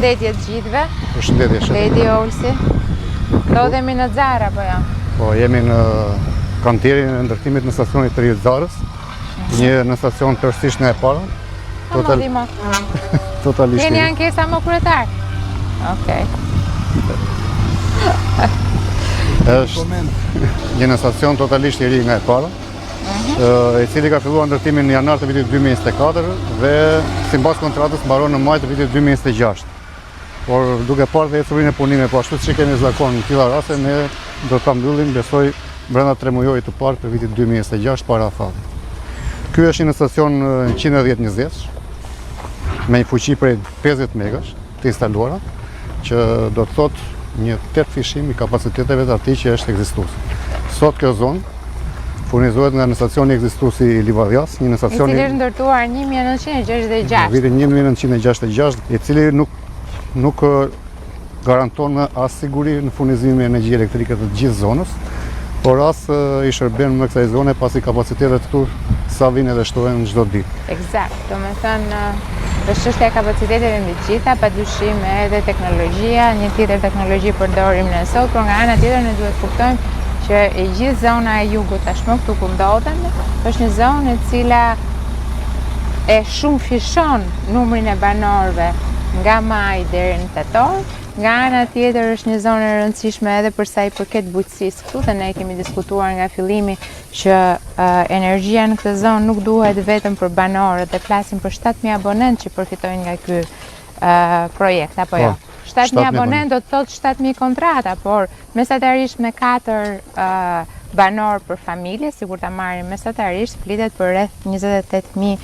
Përshëndetje të gjithëve. Përshëndetje, shef. Ledi Olsi. Ndodhemi në Zara, po ja? Po, jemi në kantierin e ndërtimit në stacionit të Ri Zarës, në stacion tërësisht në e para. Totalisht. Keni ankesa më kryetar? Okej. Është një stacion totalisht i ri nga e para, i cili ka filluar ndërtimin në janar të vitit 2024 dhe sipas kontratës mbaron në maj të vitit 2026. Por duke parë dhe ecurinë e punimeve, po ashtu siç kemi zakon në tilla raste, ne do ta mbyllim besoj brenda 3 muajit të parë të vitit 2026 para afallit. Ky është një stacion 110-20 me një fuqi prej 50 megash të instaluara, që do të thotë një 8 fishim i kapaciteteve të atij që është ekzistues. Sot kjo zonë furnizohet nga në stacioni ekzistuesi i Livadhjas, një në stacioni i cili është ndërtuar 1966. Në vitin 1966, i cili nuk garanton as siguri në furnizimin e energjisë elektrike të gjithë zonës, por as i shërben në kësaj zone pasi kapacitetet këtu sa vinë dhe shtohen çdo ditë. Eksakt, domethënë është çështja e kapacitetet në të gjitha, padyshim edhe teknologjia, një tjetër teknologji përdorim ne sot, por nga ana tjetër ne duhet kuptojmë që e gjithë zona e jugut tashmë këtu ku ndodhemi është një zonë e cila e shumë fishon numrin e banorëve nga maj deri në tetor. Nga ana tjetër është një zonë e rëndësishme edhe për sa i përket bujqësisë këtu, dhe ne kemi diskutuar nga fillimi që energjia në këtë zonë nuk duhet vetëm për banorët, dhe flasim për 7.000 abonentë që përfitojnë nga ky projekt, apo jo? 7.000 abonentë do të thotë 7.000 kontrata, por mesatarisht me 4 banor për familje, sikur ta marrim mesatarisht, flitet për rreth 28.000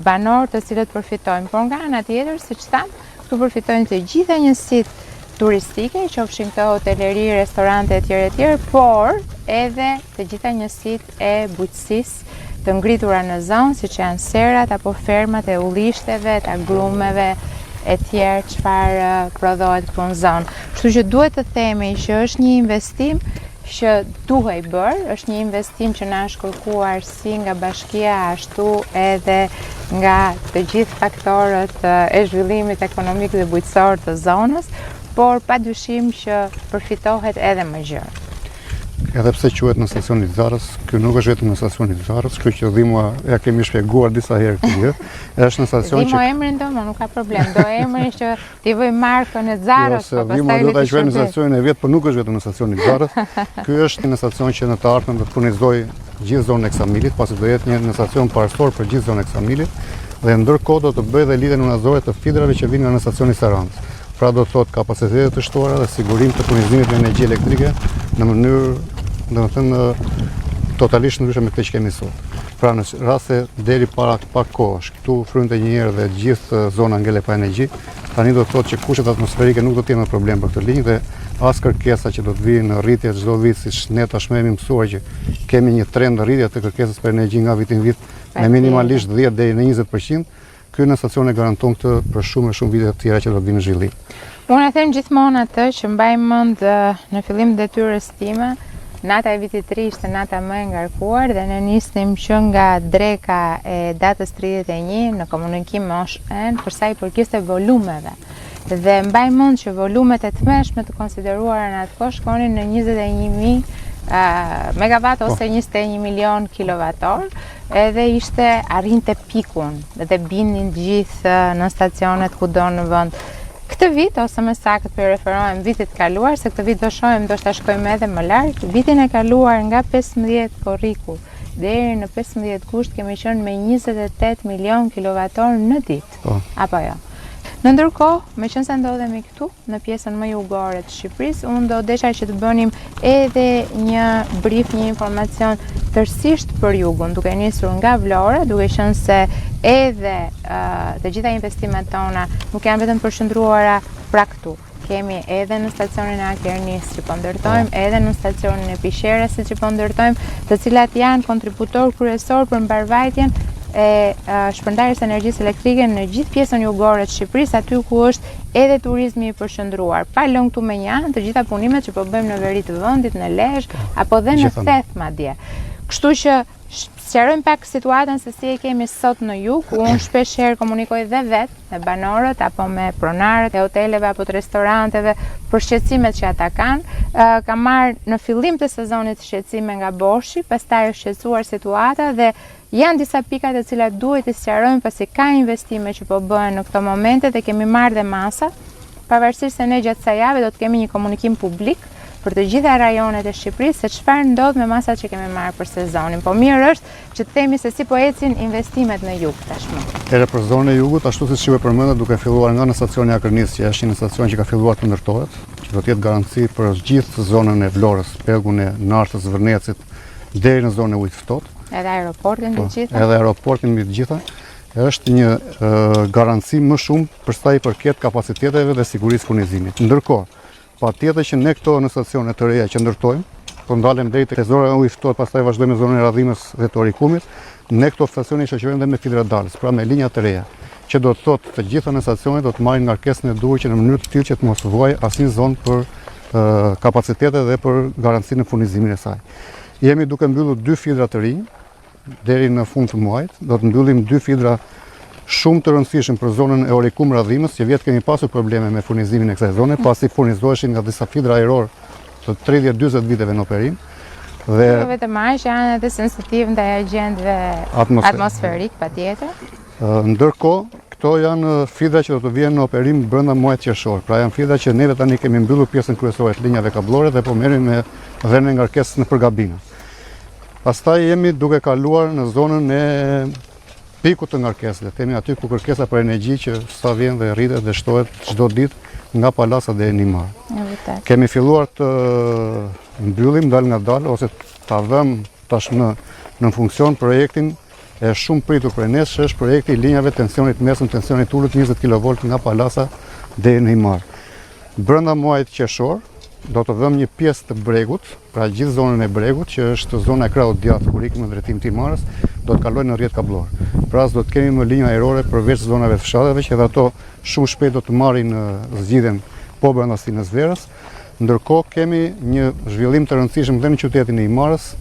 banor të cilët përfitojnë. Por nga ana tjetër, siç tham, këtu përfitojnë të gjitha njësitë turistike, qofshin këto hoteleri, restorante etj, por edhe të gjitha njësitë e bujqësisë të ngritura në zonë, siç janë serat apo fermat e ullishteve, të agrumeve e tjerë çfarë prodhohet këtu në zonë. Kështu që duhet të themi që është një investim që duhej bërë, është një investim që na është kërkuar si nga bashkia, ashtu edhe nga të gjithë faktorët e zhvillimit ekonomik dhe bujqësor të zonës, por padyshim që përfitohet edhe më gjerë. Edhe pse quhet në stacionin e Zarës, ky nuk është vetëm në stacionin e Zarës, kështu që dhima ja kemi shpjeguar disa herë këtë. Është në stacion që emrin domo nuk ka problem. Do emrin që t'i vëj markën e Zarës, po pastaj do ta shkruaj në stacionin e vet, por nuk është vetëm në stacionin e Zarës. Ky është në stacion që në të ardhmen do të furnizojë gjithë zonën e Ksamilit, pasi do jetë një stacion parastor për gjithë zonën e Ksamilit, dhe ndërkohë do të bëjë dhe lidhjen unazore të fidrave që vinë nga stacioni i Saranës. Pra do të thotë kapacitete të shtuara dhe sigurim të furnizimit me energji elektrike në mënyrë, domethënë, totalisht ndryshe me këtë që kemi sot. Pra në raste deri para pak kohësh, këtu frynte një herë dhe gjithë zona ngele pa energji, tani do të thotë që kushtet atmosferike nuk do të jenë problem për këtë linjë dhe as kërkesa që do të vijë në rritje çdo vit, siç ne tashmë jemi mësuar që kemi një trend rritje të kërkesës për energji nga viti në vit me minimalisht 10 deri në 20%. Ky në stacion e garanton këtë për shumë vite të tjera që do të vinë në zhvillim. Unë e them gjithmonë atë që mbaj mend në fillim detyrës time, nata e vitit 3 ishte nata më e ngarkuar dhe ne nisnim që nga dreka e datës 31 në komunikim me OSHA-n për sa i përket volumeve. Dhe mbaj mend që volumet e tmeshme të konsideruara në atë kohë shkonin në 21.000 megawatt ose 21 milion kilovator, edhe arrinte pikun dhe bindin gjithë në stacionet kudo në vend. Këtë vit, ose më saktë për referohem vitit kaluar, se këtë vit do shohim, do shta shkojmë edhe më lart, vitin e kaluar nga 15 korriku deri në 15 gusht kemi qenë me 28 milion kilovator në ditë. Apo jo? Në ndërkohë, meqense ndodhemi këtu, në pjesën më jugore të Shqipërisë, unë do desha që të bënim edhe një brief, një informacion tërësisht për jugun, duke nisur nga Vlora, duke qenë se edhe të gjitha investimet tona nuk janë vetëm përshëndruara pra këtu. Kemi edhe në stacionin e Akernis që po ndërtojmë, edhe në stacionin e Pisheresit që po ndërtojmë, të cilat janë kontributor kryesor për mbarvajtjen e shpërndarjes energjisë elektrike në gjithë pjesën jugore të Shqipërisë, aty ku është edhe turizmi i përshëndruar. Pa lënë këtu me një anë të gjitha punimet që po bëjmë në veri të vendit, në Lezhë apo dhe në Theth madje. Kështu që Sqarojmë pak situatën se si e kemi sot në jug, ku unë shpeshherë komunikoj dhe vetë me banorët apo me pronarët e hoteleve apo të restoranteve për shqetësimet që ata kanë. Kam marrë në fillim të sezonit shqetësime nga Boshi, pastaj është shqetësuar situata dhe janë disa pikat e cilat duhet të sqarojmë pasi ka investime që po bëhen në këto momente dhe kemi marrë dhe masa, pavarësisht se ne gjatë kësaj jave do të kemi një komunikim publik për të gjitha rajonet e Shqipërisë se çfarë ndodh me masat që kemi marrë për sezonin. Po mirë është që të themi se si po ecin investimet në jug tashmë. Edhe për zonën e jugut, ashtu siç ju përmenda, duke filluar nga në stacioni Akërnis, që është një stacion që ka filluar të ndërtohet, që do të jetë garanci për gjithë zonën e Vlorës, pegun e Nartës, Vërnecit, deri në zonën e ujit ftohtë. Edhe aeroportin mbi të gjitha. Edhe aeroportin mbi të gjitha. Është një garanci më shumë për sa i përket kapaciteteve dhe sigurisë furnizimit. Ndërkohë, patjetër që ne këto në stacione të reja që ndërtojmë, po ndalem deri te zona e ujit ftohtë, pastaj vazhdojmë me zonën e radhimës dhe të orikumit, ne këto stacione i shoqërojmë dhe me fibradalës, pra me linja të reja, që do të thotë të gjitha në stacione do të marrin ngarkesën e duhur që në mënyrë të tillë që të mos vuajë asnjë zonë për kapacitete dhe për garancinë në furnizimin e saj. Jemi duke mbyllur 2 fidra të rinj deri në fund të muajit, do të mbyllim 2 fidra shumë të rëndësishëm për zonën e orikum radhimës, që vjetë kemi pasur probleme me furnizimin e kësaj zone, pasi furnizoheshin nga disa fidra ajror të 30-40 viteve në operim. Dhe vetëm aq që janë edhe sensitiv ndaj agjendëve atmosferik, patjetër. Ndërkohë, këto janë fidra që do të vijnë në operim brenda muajit qershor. Pra janë fidra që neve tani kemi mbyllur pjesën kryesore të linjave kablore dhe po merrem me dhënën ngarkesës në përgabime. Pastaj jemi duke kaluar në zonën e pikut të ngarkesëve, themi aty ku kërkesa për energji që sa vjen dhe rritet dhe shtohet çdo ditë nga Palasa deri në Nimar. Kemi filluar të mbyllim dal nga dal ose ta vëmë tashmë në funksion projektin e shumë pritur për ne, që është projekti i linjave tensionit mesëm, tensionit ulët 20 kV nga Palasa deri në Nimar. Brenda muajit qershor do të vëmë një pjesë të bregut, pra gjithë zonën e bregut, që është zona e krahut djathtë kur ikim në drejtim të Imarës, do të kalojnë në rrjet kablor. Pra do të kemi më linja ajrore përveç zonave të fshateve, që edhe ato shumë shpejt do të marrin zgjidhjen po brenda Sinës Verës. Ndërkohë kemi një zhvillim të rëndësishëm dhe në qytetin e Imarës,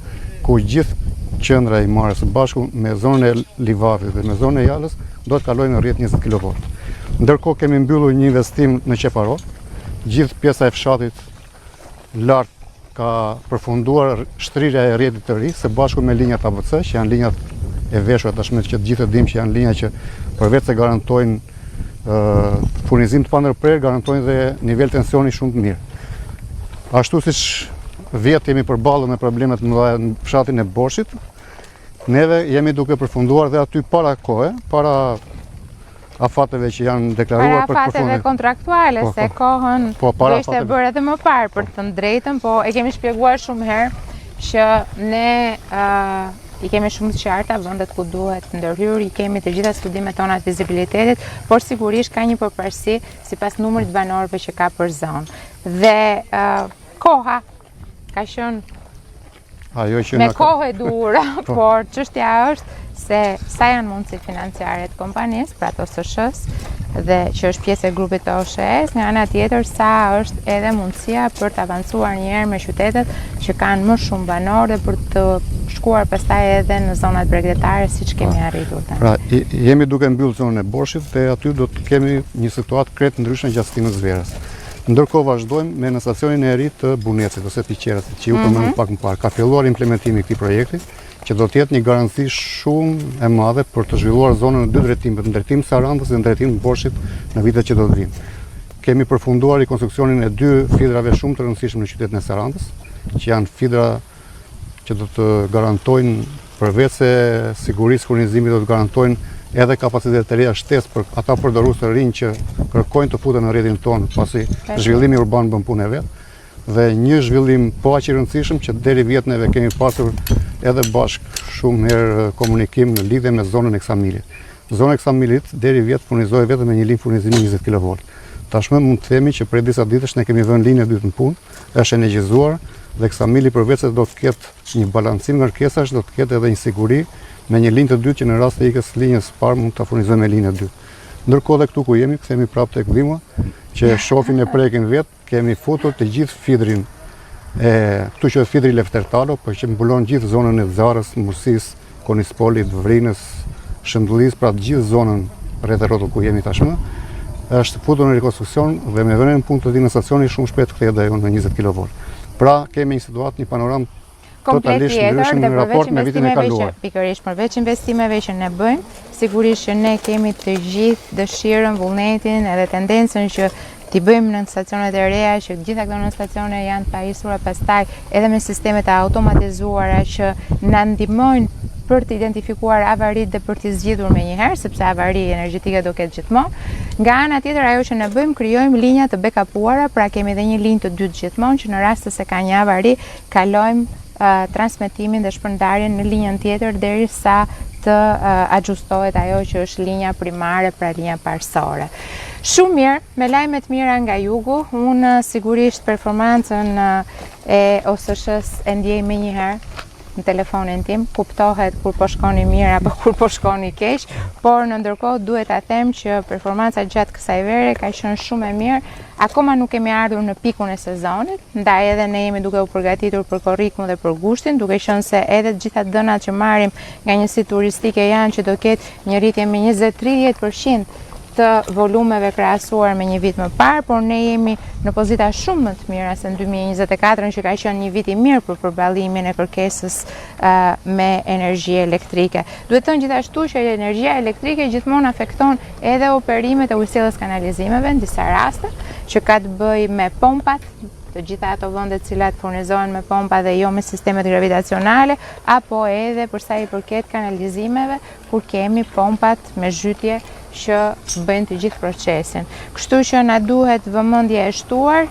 ku gjithë qendra e Imarës së bashku me zonën e Livadit dhe me zonën e Jalës do të kalojnë në rrjet 20 kV. Ndërkohë kemi mbyllur një investim në Qeparot, gjithë pjesa e fshatit lart ka përfunduar shtrirja e rrjetit të ri së bashku me linjat ABC, që janë linjat e veshura tashmë që të gjithë e dimë që janë linja që përveç se garantojnë furnizim të pandërprer, garantojnë dhe nivel tensioni shumë të mirë. Ashtu siç vjet jemi përballur me problemet më mëdha në fshatin e Boshit, neve jemi duke përfunduar dhe aty para kohe, para afateve që janë deklaruar për përfundim. Afateve kontraktuale, se kohën do ishte bërë edhe më parë për të drejtën, po e kemi shpjeguar shumë herë që ne i kemi shumë të qarta vendet ku duhet ndërhyrë, i kemi të gjitha studimet tona të vizibilitetit, por sigurisht ka një përparësi sipas numrit banorëve që ka për zonë. Dhe koha ka qenë me kohë e duhur, por çështja është se sa janë mundësit financiare të kompanisë, pra të OSSH-s, dhe që është pjesë e grupit të OSHS, nga ana tjetër sa është edhe mundësia për të avancuar njëherë me qytetet që kanë më shumë banor dhe për të shkuar pastaj edhe në zonat bregdetare siç kemi arritur tani. Pra, jemi duke mbyllur zonën e Borshit dhe aty do të kemi një situatë krejt ndryshme gjatë Sinës Verës. Ndërkohë vazhdojmë me në stacionin e ri të Bunecit ose të Qerasit, që ju përmendëm pak më parë. Ka filluar implementimi i këtij projekti, që do të jetë një garanci shumë e madhe për të zhvilluar zonën në dy drejtime, në drejtim Sarandës dhe në drejtim Borshit në vitet që do të vinë. Kemi përfunduar i konstruksionin e 2 fidrave shumë të rëndësishme në qytetin e Sarandës, që janë fidra që do të garantojnë përveç se sigurisë furnizimit, do të garantojnë edhe kapacitet të reja shtesë për ata përdorues të rinj që kërkojnë të futen në rrjetin tonë, pasi zhvillimi urban bën punë e vet. Dhe një zhvillim po aq i rëndësishëm që deri vjet neve kemi pasur edhe bashk shumë herë komunikim në lidhje me zonën e Ksamilit. Zona e Ksamilit deri vjet furnizoi vetëm me një linjë furnizimi 20 kV. Tashmë mund të themi që prej disa ditësh ne kemi vënë linjën e dytë në punë, është energjizuar dhe Ksamili përveç se do të ketë një balancim ngarkesash, do të ketë edhe një siguri me një linjë të dytë që në rast të ikës linjës parë mund ta furnizojmë me linjën e dytë. Ndërkohë dhe këtu ku jemi, kthehemi prapë tek Dhima, që shofin e prekin vet, kemi futur të gjithë fidrin Këtu që është Fidri Leftertalo, për që mbulon gjithë zonën e Zarës, Mursis, Konispolit, Vrinës, Shëndullis, pra gjithë zonën rreth e rrotullt ku jemi tashmë, është futur në rekonstruksion dhe me vënën punkt të në stacioni shumë shpejt kthehet ajo në 20 kV. Pra kemi një situatë, një panoramë totalisht ndryshëm në raport me vitin e kaluar. Pikërisht përveç investimeve që ne bëjmë, sigurisht që ne kemi të gjithë dëshirën, vullnetin edhe tendencën që t'i bëjmë në stacionet e reja, që gjitha këto në stacione janë të pajisura pastaj edhe me sistemet e automatizuara që na ndihmojnë për të identifikuar avarit dhe për t'i zgjidhur me njëherë, sepse avari energjetike do ketë gjithmonë. Nga ana tjetër, ajo që ne bëjmë, krijojmë linja të backupuara, pra kemi edhe një linjë të dytë gjithmonë që në rast se ka një avari, kalojmë transmetimin dhe shpërndarjen në linjën tjetër derisa të ajustohet ajo që është linja primare, pra linja parsorë. Shumë mirë, me lajmet mira nga jugu, unë sigurisht performancën e OSSH-s e ndjej me njëherë në telefonin tim, kuptohet kur po shkoni mirë apo kur po shkoni keq, por në ndërkohë duhet ta them që performanca gjatë kësaj vere ka qenë shumë e mirë. Akoma nuk kemi ardhur në pikun e sezonit, ndaj edhe ne jemi duke u përgatitur për korrikun dhe për gushtin, duke qenë se edhe të gjitha dënat që marrim nga njësitë turistike janë që do ketë një rritje me 20-30% të volumeve krahasuar me një vit më parë, por ne jemi në pozita shumë më të mira se në 2024, që ka qenë një vit i mirë për përballimin e kërkesës me energji elektrike. Duhet të thënë gjithashtu që energjia elektrike gjithmonë afekton edhe operimet e ujësillës kanalizimeve në disa raste, që ka të bëjë me pompat, të gjitha ato vende të cilat furnizohen me pompa dhe jo me sistemet gravitacionale, apo edhe për sa i përket kanalizimeve, kur kemi pompat me zhytje që bëjnë të gjithë procesin. Kështu që na duhet vëmendje e shtuar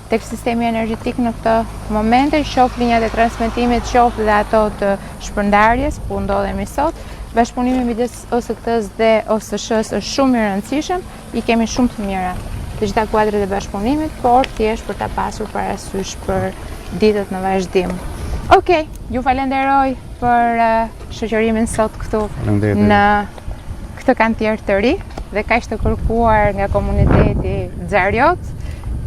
tek sistemi energjetik në këtë momente, qoftë linjat e transmetimit, qoftë dhe ato të shpërndarjes, ku ndodhemi sot. Bashkëpunimi midis OST-s dhe OSSH-s është shumë i rëndësishëm, i kemi shumë të mira të gjitha kuadrat e bashkëpunimit, por thjesht për ta pasur parasysh për ditët në vazhdim. Okej, ju falenderoj për shoqërimin sot këtu në këtë kantier të ri dhe kaq të kërkuar nga komuniteti Xhariot.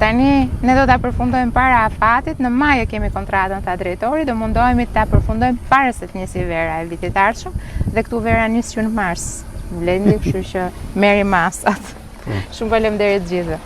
Tani ne do ta përfundojmë para afatit, në maj e kemi kontratën tha drejtori, do mundohemi ta përfundojmë para se të njësi vera e vitit ardhshëm dhe këtu vera nis që në mars. Blendi, kështu që merri masat. Shumë faleminderit gjithëve.